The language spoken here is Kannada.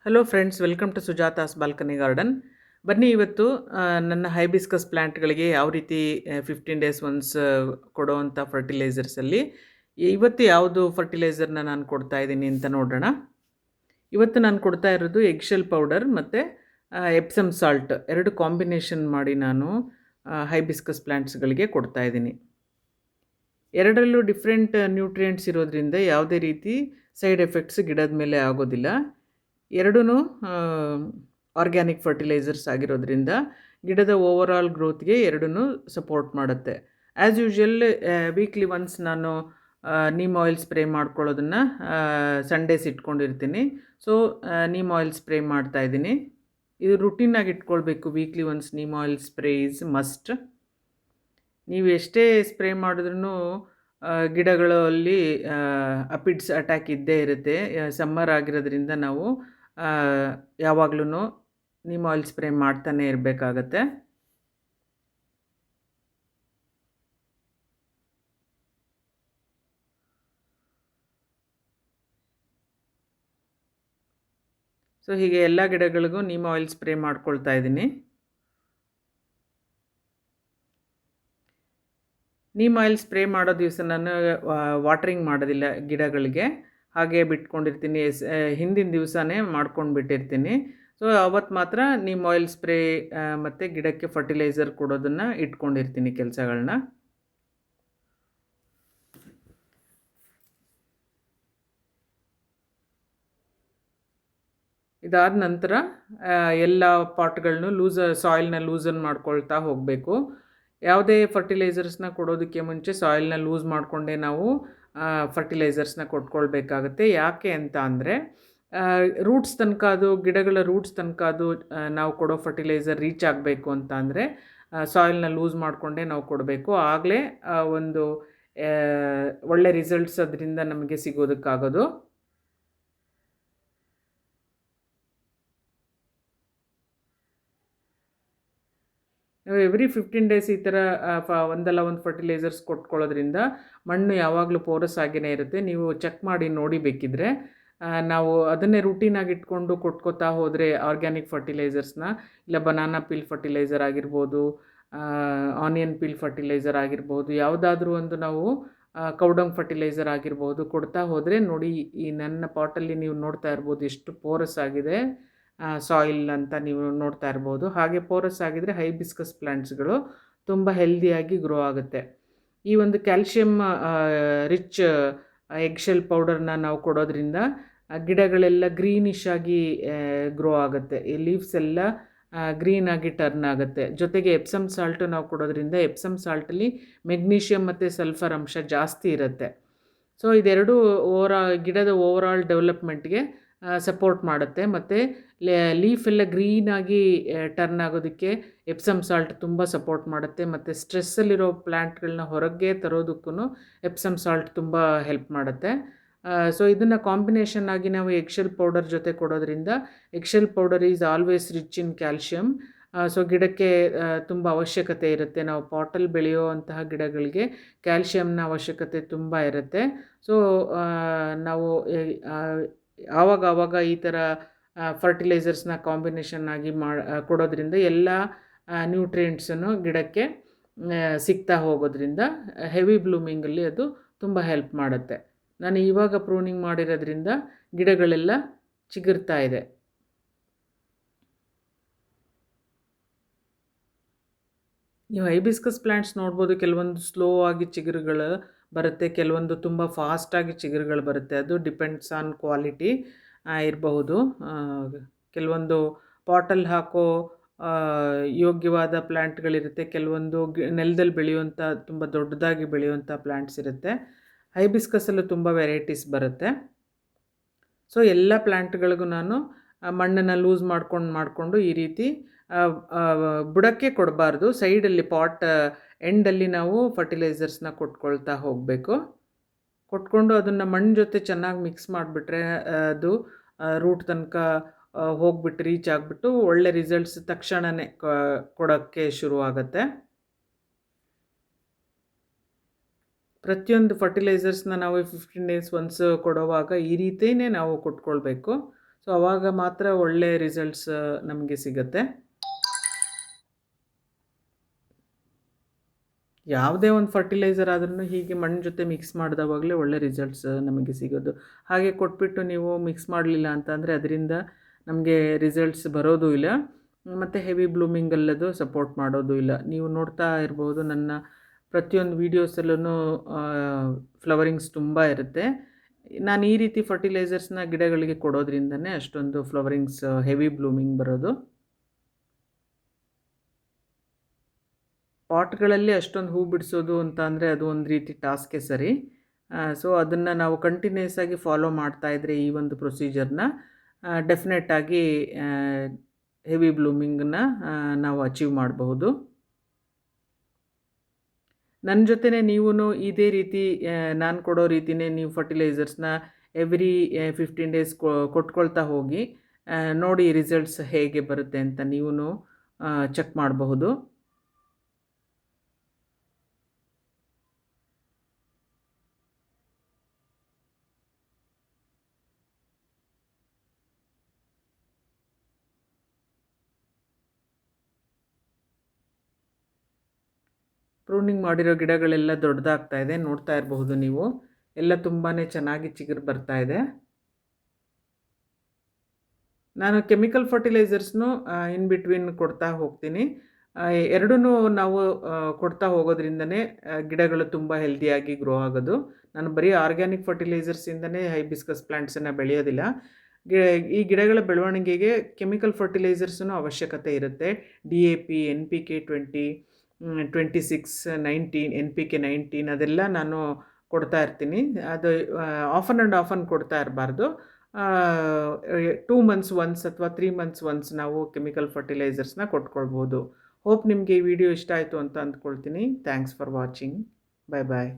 Hello friends, welcome to Sujatha's balcony garden. ಬನ್ನಿ ಇವತ್ತು ನನ್ನ ಹೈಬಿಸ್ಕಸ್ ಪ್ಲ್ಯಾಂಟ್ಗಳಿಗೆ ಯಾವ ರೀತಿ 15 ಡೇಸ್ ಒನ್ಸ್ ಕೊಡೋವಂಥ ಫರ್ಟಿಲೈಸರ್ಸಲ್ಲಿ ಇವತ್ತು ಯಾವುದು ಫರ್ಟಿಲೈಸರ್ನ ನಾನು ಕೊಡ್ತಾ ಇದ್ದೀನಿ ಅಂತ ನೋಡೋಣ. ಇವತ್ತು ನಾನು ಕೊಡ್ತಾ ಇರೋದು ಎಗ್ಶೆಲ್ ಪೌಡರ್ ಮತ್ತು ಎಪ್ಸಮ್ ಸಾಲ್ಟ್ ಎರಡು ಕಾಂಬಿನೇಷನ್ ಮಾಡಿ ನಾನು ಹೈಬಿಸ್ಕಸ್ ಪ್ಲ್ಯಾಂಟ್ಸ್ಗಳಿಗೆ ಕೊಡ್ತಾ ಇದ್ದೀನಿ. ಎರಡರಲ್ಲೂ ಡಿಫ್ರೆಂಟ್ ನ್ಯೂಟ್ರಿಯೆಂಟ್ಸ್ ಇರೋದ್ರಿಂದ ಯಾವುದೇ ರೀತಿ ಸೈಡ್ ಎಫೆಕ್ಟ್ಸ್ ಗಿಡದ ಮೇಲೆ ಆಗೋದಿಲ್ಲ. ಎರಡೂ ಆರ್ಗ್ಯಾನಿಕ್ ಫರ್ಟಿಲೈಸರ್ಸ್ ಆಗಿರೋದ್ರಿಂದ ಗಿಡದ ಓವರಾಲ್ ಗ್ರೋತ್ಗೆ ಎರಡೂ ಸಪೋರ್ಟ್ ಮಾಡುತ್ತೆ. ಆ್ಯಸ್ ಯೂಶ್ವಲ್ ವೀಕ್ಲಿ ಒನ್ಸ್ ನಾನು ನೀಮ್ ಆಯಿಲ್ ಸ್ಪ್ರೇ ಮಾಡ್ಕೊಳ್ಳೋದನ್ನು ಸಂಡೇಸ್ ಇಟ್ಕೊಂಡಿರ್ತೀನಿ. ಸೊ ನೀಮ್ ಆಯಿಲ್ ಸ್ಪ್ರೇ ಮಾಡ್ತಾಯಿದ್ದೀನಿ. ಇದು ರುಟೀನಾಗಿ ಇಟ್ಕೊಳ್ಬೇಕು. Weekly once neem oil spray is must. ನೀವು ಎಷ್ಟೇ ಸ್ಪ್ರೇ ಮಾಡಿದ್ರೂ ಗಿಡಗಳಲ್ಲಿ ಅಪಿಡ್ಸ್ ಅಟ್ಯಾಕ್ ಇದ್ದೇ ಇರುತ್ತೆ. ಸಮ್ಮರ್ ಆಗಿರೋದ್ರಿಂದ ನಾವು ಯಾವಾಗ್ಲೂ ನೀಮ್ ಆಯಿಲ್ ಸ್ಪ್ರೇ ಮಾಡ್ತಾನೆ ಇರಬೇಕಾಗತ್ತೆ. ಸೊ ಹೀಗೆ ಎಲ್ಲ ಗಿಡಗಳಿಗೂ ನೀಮ್ ಆಯಿಲ್ ಸ್ಪ್ರೇ ಮಾಡ್ಕೊಳ್ತಾ ಇದ್ದೀನಿ. ನೀಮ್ ಆಯಿಲ್ ಸ್ಪ್ರೇ ಮಾಡೋ ದಿವಸ ನಾನು ವಾಟ್ರಿಂಗ್ ಮಾಡೋದಿಲ್ಲ ಗಿಡಗಳಿಗೆ, ಹಾಗೆ ಬಿಟ್ಕೊಂಡಿರ್ತೀನಿ. ಹಿಂದಿನ ದಿವಸನೇ ಮಾಡ್ಕೊಂಡು ಬಿಟ್ಟಿರ್ತೀನಿ. ಸೊ ಅವತ್ತು ಮಾತ್ರ ನೀಮ್ ಆಯಿಲ್ ಸ್ಪ್ರೇ ಮತ್ತು ಗಿಡಕ್ಕೆ ಫರ್ಟಿಲೈಸರ್ ಕೊಡೋದನ್ನು ಇಟ್ಕೊಂಡಿರ್ತೀನಿ ಕೆಲಸಗಳನ್ನ. ಇದಾದ ನಂತರ ಎಲ್ಲ ಪಾಟ್ಗಳನ್ನೂ ಸಾಯಿಲ್ನ ಲೂಸನ್ ಮಾಡ್ಕೊಳ್ತಾ ಹೋಗಬೇಕು. ಯಾವುದೇ ಫರ್ಟಿಲೈಸರ್ಸ್ನ ಕೊಡೋದಕ್ಕೆ ಮುಂಚೆ ಸಾಯಿಲ್ನ ಲೂಸ್ ಮಾಡಿಕೊಂಡೇ ನಾವು ಫರ್ಟಿಲೈಸರ್ಸ್ನ ಕೊಟ್ಕೊಳ್ಬೇಕಾಗತ್ತೆ. ಯಾಕೆ ಅಂತ ಅಂದರೆ ರೂಟ್ಸ್ ತನಕ ಅದು ಗಿಡಗಳ ರೂಟ್ಸ್ ತನಕ ಅದು ನಾವು ಕೊಡೋ ಫರ್ಟಿಲೈಸರ್ ರೀಚ್ ಆಗಬೇಕು ಅಂತ ಅಂದರೆ ಸಾಯಿಲ್ನ ಲೂಸ್ ಮಾಡಿಕೊಂಡೇ ನಾವು ಕೊಡಬೇಕು. ಆಗಲೇ ಒಂದು ಒಳ್ಳೆ ರಿಸಲ್ಟ್ಸ್ ಅದರಿಂದ ನಮಗೆ ಸಿಗೋದಕ್ಕಾಗೋದು. ಎವ್ರಿ 15 ಡೇಸ್ ಈ ಥರ ಒಂದಲ್ಲ ಒಂದು ಫರ್ಟಿಲೈಸರ್ಸ್ ಕೊಟ್ಕೊಳ್ಳೋದ್ರಿಂದ ಮಣ್ಣು ಯಾವಾಗಲೂ ಪೋರಸ್ ಆಗಿಯೇ ಇರುತ್ತೆ. ನೀವು ಚೆಕ್ ಮಾಡಿ ನೋಡಿ ಬೇಕಿದ್ರೆ. ನಾವು ಅದನ್ನೇ ರೂಟೀನಾಗಿ ಇಟ್ಕೊಂಡು ಕೊಟ್ಕೋತಾ ಹೋದರೆ ಆರ್ಗ್ಯಾನಿಕ್ ಫರ್ಟಿಲೈಸರ್ಸ್ನ, ಇಲ್ಲ ಬನಾನಾ ಪೀಲ್ ಫರ್ಟಿಲೈಸರ್ ಆಗಿರ್ಬೋದು, ಆನಿಯನ್ ಪೀಲ್ ಫರ್ಟಿಲೈಸರ್ ಆಗಿರ್ಬೋದು, ಯಾವುದಾದ್ರೂ ಒಂದು ನಾವು ಕೌಡಂಗ್ ಫರ್ಟಿಲೈಸರ್ ಆಗಿರ್ಬೋದು ಕೊಡ್ತಾ ಹೋದರೆ ನೋಡಿ, ಈ ನನ್ನ ಪಾಟಲ್ಲಿ ನೀವು ನೋಡ್ತಾ ಇರ್ಬೋದು ಎಷ್ಟು ಪೋರಸ್ ಆಗಿದೆ ಸಾಯಿಲ್ ಅಂತ ನೀವು ನೋಡ್ತಾ ಇರ್ಬೋದು. ಹಾಗೆ ಪೋರಸ್ ಆಗಿದ್ರೆ ಹೈಬಿಸ್ಕಸ್ ಪ್ಲ್ಯಾಂಟ್ಸ್ಗಳು ತುಂಬ ಹೆಲ್ದಿಯಾಗಿ ಗ್ರೋ ಆಗುತ್ತೆ. ಈ ಒಂದು ಕ್ಯಾಲ್ಶಿಯಮ್ ರಿಚ್ ಎಗ್ಶೆಲ್ ಪೌಡರ್ನ ನಾವು ಕೊಡೋದ್ರಿಂದ ಗಿಡಗಳೆಲ್ಲ ಗ್ರೀನಿಶ್ ಆಗಿ ಗ್ರೋ ಆಗುತ್ತೆ. ಈ ಲೀವ್ಸ್ ಎಲ್ಲ ಗ್ರೀನಾಗಿ ಟರ್ನ್ ಆಗುತ್ತೆ. ಜೊತೆಗೆ ಎಪ್ಸಮ್ ಸಾಲ್ಟು ನಾವು ಕೊಡೋದ್ರಿಂದ ಎಪ್ಸಮ್ ಸಾಲ್ಟಲ್ಲಿ ಮೆಗ್ನೀಷಿಯಮ್ ಮತ್ತು ಸಲ್ಫರ್ ಅಂಶ ಜಾಸ್ತಿ ಇರುತ್ತೆ. ಸೊ ಇದೆರಡೂ ಗಿಡದ ಓವರಾಲ್ ಡೆವಲಪ್ಮೆಂಟ್ಗೆ ಸಪೋರ್ಟ್ ಮಾಡುತ್ತೆ. ಮತ್ತು ಲೀಫ್ ಎಲ್ಲ ಗ್ರೀನಾಗಿ ಟರ್ನ್ ಆಗೋದಕ್ಕೆ ಎಪ್ಸಮ್ ಸಾಲ್ಟ್ ತುಂಬ ಸಪೋರ್ಟ್ ಮಾಡುತ್ತೆ. ಮತ್ತು ಸ್ಟ್ರೆಸ್ಸಲ್ಲಿರೋ ಪ್ಲ್ಯಾಂಟ್ಗಳನ್ನ ಹೊರಗೆ ತರೋದಕ್ಕೂ ಎಪ್ಸಮ್ ಸಾಲ್ಟ್ ತುಂಬ ಹೆಲ್ಪ್ ಮಾಡುತ್ತೆ. ಸೊ ಇದನ್ನು ಕಾಂಬಿನೇಷನ್ ಆಗಿ ನಾವು ಎಗ್ಶೆಲ್ ಪೌಡರ್ ಜೊತೆ ಕೊಡೋದ್ರಿಂದ eggshell powder is always rich in calcium. So ಗಿಡಕ್ಕೆ ತುಂಬ ಅವಶ್ಯಕತೆ ಇರುತ್ತೆ. ನಾವು ಪಾಟಲ್ಲಿ ಬೆಳೆಯೋ ಅಂತಹ ಗಿಡಗಳಿಗೆ ಕ್ಯಾಲ್ಶಿಯಮ್ನ ಅವಶ್ಯಕತೆ ತುಂಬ ಇರುತ್ತೆ. ಸೊ ನಾವು ಆವಾಗ ಈ ಥರ ಫರ್ಟಿಲೈಸರ್ಸ್ನ ಕಾಂಬಿನೇಷನ್ ಆಗಿ ಕೊಡೋದ್ರಿಂದ ಎಲ್ಲ ನ್ಯೂಟ್ರಿಯೆಂಟ್ಸನ್ನು ಗಿಡಕ್ಕೆ ಸಿಗ್ತಾ ಹೋಗೋದ್ರಿಂದ ಹೆವಿ ಬ್ಲೂಮಿಂಗಲ್ಲಿ ಅದು ತುಂಬ ಹೆಲ್ಪ್ ಮಾಡುತ್ತೆ. ನಾನು ಇವಾಗ ಪ್ರೂನಿಂಗ್ ಮಾಡಿರೋದ್ರಿಂದ ಗಿಡಗಳೆಲ್ಲ ಚಿಗುರ್ತಾ ಇದೆ. ನೀವು ಹೈಬಿಸ್ಕಸ್ ಪ್ಲ್ಯಾಂಟ್ಸ್ ನೋಡ್ಬೋದು, ಕೆಲವೊಂದು ಸ್ಲೋ ಆಗಿ ಚಿಗುರುಗಳು ಬರುತ್ತೆ, ಕೆಲವೊಂದು ತುಂಬ ಫಾಸ್ಟಾಗಿ ಚಿಗುರುಗಳು ಬರುತ್ತೆ. ಅದು ಡಿಪೆಂಡ್ಸ್ ಆನ್ ಕ್ವಾಲಿಟಿ ಇರಬಹುದು. ಕೆಲವೊಂದು ಪಾಟಲ್ಲಿ ಹಾಕೋ ಯೋಗ್ಯವಾದ ಪ್ಲ್ಯಾಂಟ್ಗಳಿರುತ್ತೆ, ಕೆಲವೊಂದು ನೆಲದಲ್ಲಿ ಬೆಳೆಯುವಂಥ ತುಂಬ ದೊಡ್ಡದಾಗಿ ಬೆಳೆಯುವಂಥ ಪ್ಲ್ಯಾಂಟ್ಸ್ ಇರುತ್ತೆ. ಹೈಬಿಸ್ಕಸಲ್ಲೂ ತುಂಬ ವೆರೈಟೀಸ್ ಬರುತ್ತೆ. ಸೊ ಎಲ್ಲ ಪ್ಲ್ಯಾಂಟ್ಗಳಿಗೂ ನಾನು ಮಣ್ಣನ್ನು ಲೂಸ್ ಮಾಡಿಕೊಂಡು ಈ ರೀತಿ ಬುಡಕ್ಕೆ ಕೊಡಬಾರ್ದು, ಸೈಡಲ್ಲಿ ಪಾಟ್ ಎಂಡಲ್ಲಿ ನಾವು ಫರ್ಟಿಲೈಸರ್ಸ್ನ ಕೊಟ್ಕೊಳ್ತಾ ಹೋಗಬೇಕು. ಕೊಟ್ಕೊಂಡು ಅದನ್ನು ಮಣ್ಣು ಜೊತೆ ಚೆನ್ನಾಗಿ ಮಿಕ್ಸ್ ಮಾಡಿಬಿಟ್ರೆ ಅದು ರೂಟ್ ತನಕ ಹೋಗ್ಬಿಟ್ಟು ರೀಚ್ ಆಗಿಬಿಟ್ಟು ಒಳ್ಳೆ ರಿಸಲ್ಟ್ಸ್ ತಕ್ಷಣವೇ ಕೊಡೋಕ್ಕೆ ಶುರುವಾಗುತ್ತೆ. ಪ್ರತಿಯೊಂದು ಫರ್ಟಿಲೈಸರ್ಸ್ನ ನಾವು 15 ಡೇಸ್ ಒನ್ಸ್ ಕೊಡುವಾಗ ಈ ರೀತಿಯೇ ನಾವು ಕೊಟ್ಕೊಳ್ಬೇಕು. ಸೊ ಆವಾಗ ಮಾತ್ರ ಒಳ್ಳೆ ರಿಸಲ್ಟ್ಸ್ ನಮಗೆ ಸಿಗುತ್ತೆ. ಯಾವುದೇ ಒಂದು ಫರ್ಟಿಲೈಸರ್ ಆದ್ರೂ ಹೀಗೆ ಮಣ್ಣು ಜೊತೆ ಮಿಕ್ಸ್ ಮಾಡಿದವಾಗಲೇ ಒಳ್ಳೆ ರಿಸಲ್ಟ್ಸ್ ನಮಗೆ ಸಿಗೋದು. ಹಾಗೆ ಕೊಟ್ಬಿಟ್ಟು ನೀವು ಮಿಕ್ಸ್ ಮಾಡಲಿಲ್ಲ ಅಂತಂದರೆ ಅದರಿಂದ ನಮಗೆ ರಿಸಲ್ಟ್ಸ್ ಬರೋದು ಇಲ್ಲ, ಮತ್ತು ಹೆವಿ ಬ್ಲೂಮಿಂಗ್ ಅಲ್ಲದು ಸಪೋರ್ಟ್ ಮಾಡೋದು ಇಲ್ಲ. ನೀವು ನೋಡ್ತಾ ಇರ್ಬೋದು ನನ್ನ ಪ್ರತಿಯೊಂದು ವೀಡಿಯೋಸಲ್ಲೂ ಫ್ಲವರಿಂಗ್ಸ್ ತುಂಬ ಇರುತ್ತೆ. ನಾನು ಈ ರೀತಿ ಫರ್ಟಿಲೈಸರ್ಸ್ನ ಗಿಡಗಳಿಗೆ ಕೊಡೋದ್ರಿಂದನೇ ಅಷ್ಟೊಂದು ಫ್ಲವರಿಂಗ್ಸ್ ಹೆವಿ ಬ್ಲೂಮಿಂಗ್ ಬರೋದು. ಪಾಟ್ಗಳಲ್ಲಿ ಅಷ್ಟೊಂದು ಹೂ ಬಿಡಿಸೋದು ಅಂತ ಅಂದರೆ ಅದು ಒಂದು ರೀತಿ ಟಾಸ್ಕೇ ಸರಿ. ಸೊ ಅದನ್ನು ನಾವು ಕಂಟಿನ್ಯೂಸ್ ಆಗಿ ಫಾಲೋ ಮಾಡ್ತಾಯಿದ್ರೆ ಈ ಒಂದು ಪ್ರೊಸೀಜರ್ನ ಡೆಫಿನೆಟ್ಟಾಗಿ ಹೆವಿ ಬ್ಲೂಮಿಂಗನ್ನ ನಾವು ಅಚೀವ್ ಮಾಡಬಹುದು. ನನ್ನ ಜೊತೆನೇ ನೀವೂ ಇದೇ ರೀತಿ ನಾನು ಕೊಡೋ ರೀತಿಯೇ ನೀವು ಫರ್ಟಿಲೈಸರ್ಸ್ನ ಎವ್ರಿ 15 ಡೇಸ್ ಕೊಟ್ಕೊಳ್ತಾ ಹೋಗಿ ನೋಡಿ ರಿಸಲ್ಟ್ಸ್ ಹೇಗೆ ಬರುತ್ತೆ ಅಂತ ನೀವೂ ಚೆಕ್ ಮಾಡಬಹುದು. ಪ್ರೂನಿಂಗ್ ಮಾಡಿರೋ ಗಿಡಗಳೆಲ್ಲ ದೊಡ್ಡದಾಗ್ತಾ ಇದೆ, ನೋಡ್ತಾ ಇರಬಹುದು ನೀವು. ಎಲ್ಲ ತುಂಬಾ ಚೆನ್ನಾಗಿ ಚಿಗುರು ಬರ್ತಾ ಇದೆ. ನಾನು ಕೆಮಿಕಲ್ ಫರ್ಟಿಲೈಸರ್ಸ್ನು ಇನ್ ಬಿಟ್ವೀನ್ ಕೊಡ್ತಾ ಹೋಗ್ತೀನಿ. ಎರಡೂ ನಾವು ಕೊಡ್ತಾ ಹೋಗೋದ್ರಿಂದನೇ ಗಿಡಗಳು ತುಂಬ ಹೆಲ್ದಿಯಾಗಿ ಗ್ರೋ ಆಗೋದು. ನಾನು ಬರೀ ಆರ್ಗ್ಯಾನಿಕ್ ಫರ್ಟಿಲೈಸರ್ಸಿಂದನೇ ಹೈಬಿಸ್ಕಸ್ ಪ್ಲ್ಯಾಂಟ್ಸನ್ನು ಬೆಳೆಯೋದಿಲ್ಲ. ಈ ಗಿಡಗಳ ಬೆಳವಣಿಗೆಗೆ ಕೆಮಿಕಲ್ ಫರ್ಟಿಲೈಸರ್ಸ್ನೂ ಅವಶ್ಯಕತೆ ಇರುತ್ತೆ. DAP, NPK 20, 26, 19, NPK 19 ಅದೆಲ್ಲ ನಾನು ಕೊಡ್ತಾ ಇರ್ತೀನಿ. ಅದು ಆಫನ್ ಆ್ಯಂಡ್ ಆಫನ್ ಕೊಡ್ತಾ ಇರಬಾರ್ದು. 2 ಮಂತ್ಸ್ ಒನ್ಸ್ ಅಥವಾ 3 ಮಂತ್ಸ್ ಒನ್ಸ್ ನಾವು ಕೆಮಿಕಲ್ ಫರ್ಟಿಲೈಸರ್ಸ್ನ ಕೊಟ್ಕೊಳ್ಬೋದು. ಹೋಪ್ ನಿಮಗೆ ಈ ವಿಡಿಯೋ ಇಷ್ಟ ಆಯಿತು ಅಂತ ಅಂದ್ಕೊಳ್ತೀನಿ. Thanks for watching. Bye bye.